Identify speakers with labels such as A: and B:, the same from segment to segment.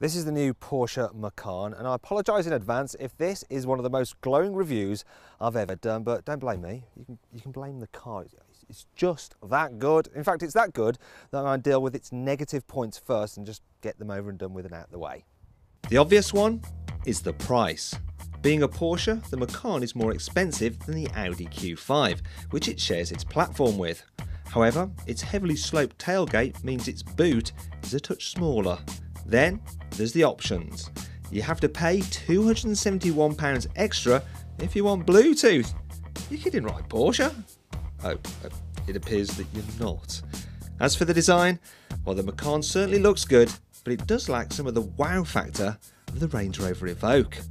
A: This is the new Porsche Macan, and I apologise in advance if this is one of the most glowing reviews I've ever done, but don't blame me, you can blame the car. It's just that good. In fact, it's that good that I'm going to deal with its negative points first and just get them over and done with and out of the way. The obvious one is the price. Being a Porsche, the Macan is more expensive than the Audi Q5, which it shares its platform with. However, its heavily sloped tailgate means its boot is a touch smaller. Then there's the options. You have to pay £271 extra if you want Bluetooth. You're kidding, right, Porsche? Oh, it appears that you're not. As for the design, well, the Macan certainly looks good, but it does lack some of the wow factor of the Range Rover Evoque.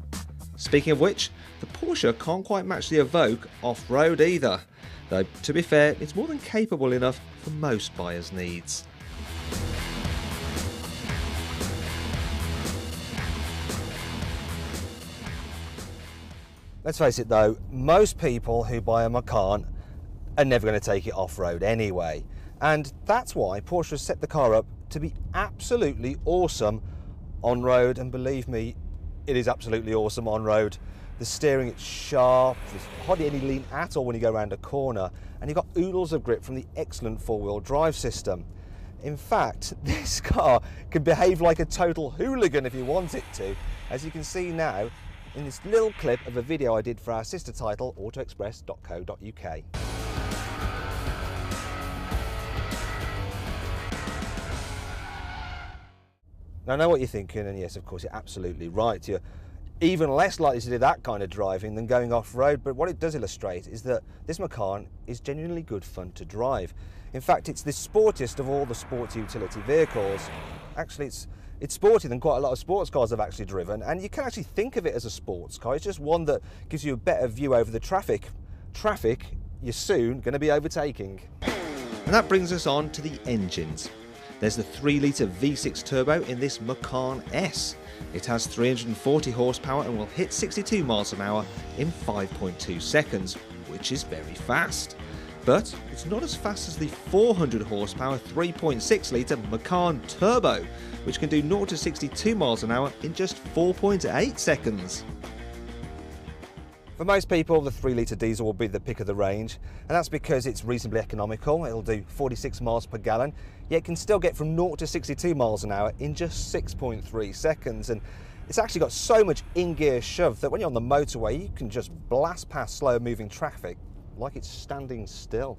A: Speaking of which, the Porsche can't quite match the Evoque off-road either, though to be fair, it's more than capable enough for most buyers' needs. Let's face it though, most people who buy a Macan are never going to take it off-road anyway. And that's why Porsche has set the car up to be absolutely awesome on-road. And believe me, it is absolutely awesome on-road. The steering, it's sharp, there's hardly any lean at all when you go around a corner. And you've got oodles of grip from the excellent four-wheel drive system. In fact, this car can behave like a total hooligan if you want it to. As you can see now, in this little clip of a video I did for our sister title, autoexpress.co.uk. Now I know what you're thinking, and yes, of course, you're absolutely right. You're even less likely to do that kind of driving than going off-road, but what it does illustrate is that this Macan is genuinely good fun to drive. In fact, it's the sportiest of all the sports utility vehicles. Actually, it's sportier than quite a lot of sports cars I've actually driven, and you can actually think of it as a sports car. It's just one that gives you a better view over the traffic. Traffic you're soon going to be overtaking. And that brings us on to the engines. There's the 3-litre V6 turbo in this Macan S. It has 340 horsepower and will hit 62 miles an hour in 5.2 seconds, which is very fast. But it's not as fast as the 400 horsepower 3.6 litre Macan Turbo, which can do 0 to 62 miles an hour in just 4.8 seconds. For most people, the 3-litre diesel will be the pick of the range, and that's because it's reasonably economical. It'll do 46 miles per gallon, yet can still get from 0 to 62 miles an hour in just 6.3 seconds. And it's actually got so much in-gear shove that when you're on the motorway, you can just blast past slow-moving traffic like it's standing still.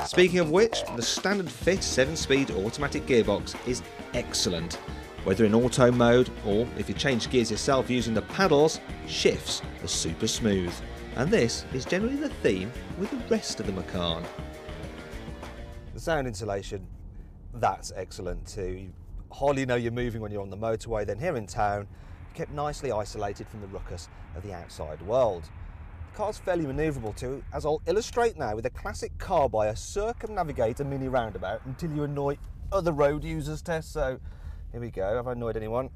A: Speaking of which, the standard fit 7-speed automatic gearbox is excellent. Whether in auto mode or if you change gears yourself using the paddles, shifts are super smooth. And this is generally the theme with the rest of the Macan. The sound insulation, that's excellent too. You hardly know you're moving when you're on the motorway. Then here in town, you're kept nicely isolated from the ruckus of the outside world. The car's fairly manoeuvrable too, as I'll illustrate now with a classic car buyer circumnavigate a mini roundabout until you annoy other road users test. So here we go. Have I annoyed anyone?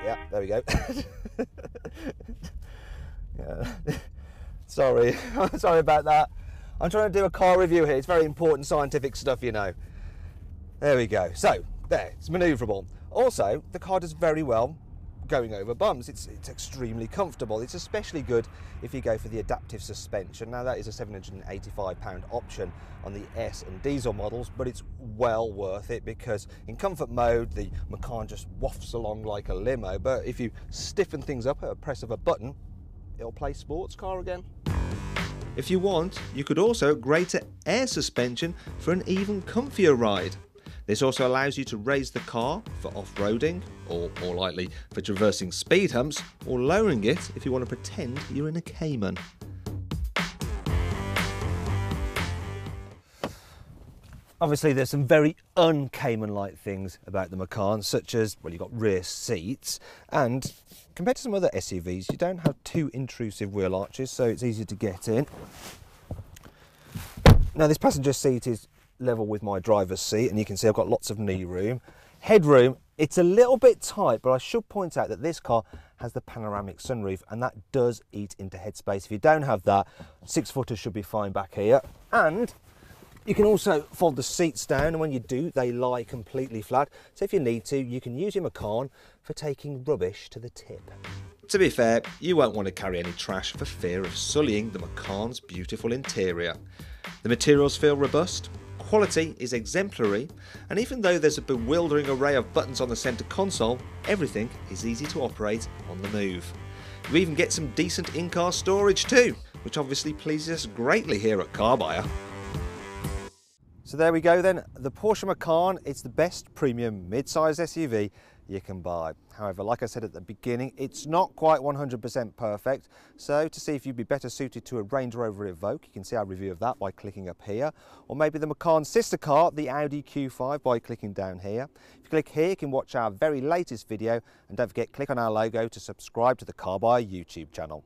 A: Yeah, there we go. Yeah. Sorry about that. I'm trying to do a car review here. It's very important scientific stuff, you know. There we go. So there, it's manoeuvrable. Also, the car does very well going over bumps. It's extremely comfortable. It's especially good if you go for the adaptive suspension. Now that is a £785 option on the S and diesel models, but it's well worth it because in comfort mode the Macan just wafts along like a limo, but if you stiffen things up at a press of a button, it'll play sports car again. If you want, you could also upgrade to air suspension for an even comfier ride. This also allows you to raise the car for off-roading, or more likely for traversing speed humps, or lowering it if you want to pretend you're in a Cayman. Obviously there's some very un-Cayman-like things about the Macan, such as, well, you've got rear seats, and compared to some other SUVs, you don't have too intrusive wheel arches, so it's easy to get in. Now this passenger seat is level with my driver's seat, and you can see I've got lots of knee room. Headroom, it's a little bit tight, but I should point out that this car has the panoramic sunroof, and that does eat into headspace. If you don't have that, 6-footers should be fine back here. And You can also fold the seats down, and when you do, they lie completely flat. So if you need to, you can use your Macan for taking rubbish to the tip. To be fair, you won't want to carry any trash for fear of sullying the Macan's beautiful interior. The materials feel robust, quality is exemplary, and even though there's a bewildering array of buttons on the centre console, everything is easy to operate on the move. You even get some decent in-car storage too, which obviously pleases us greatly here at Car Buyer. So there we go then, the Porsche Macan. It's the best premium mid-size SUV you can buy. However, like I said at the beginning, it's not quite 100% perfect. So to see if you'd be better suited to a Range Rover Evoque, you can see our review of that by clicking up here, or maybe the Macan's sister car, the Audi Q5, by clicking down here. If you click here, you can watch our very latest video, and don't forget, click on our logo to subscribe to the Car Buyer YouTube channel.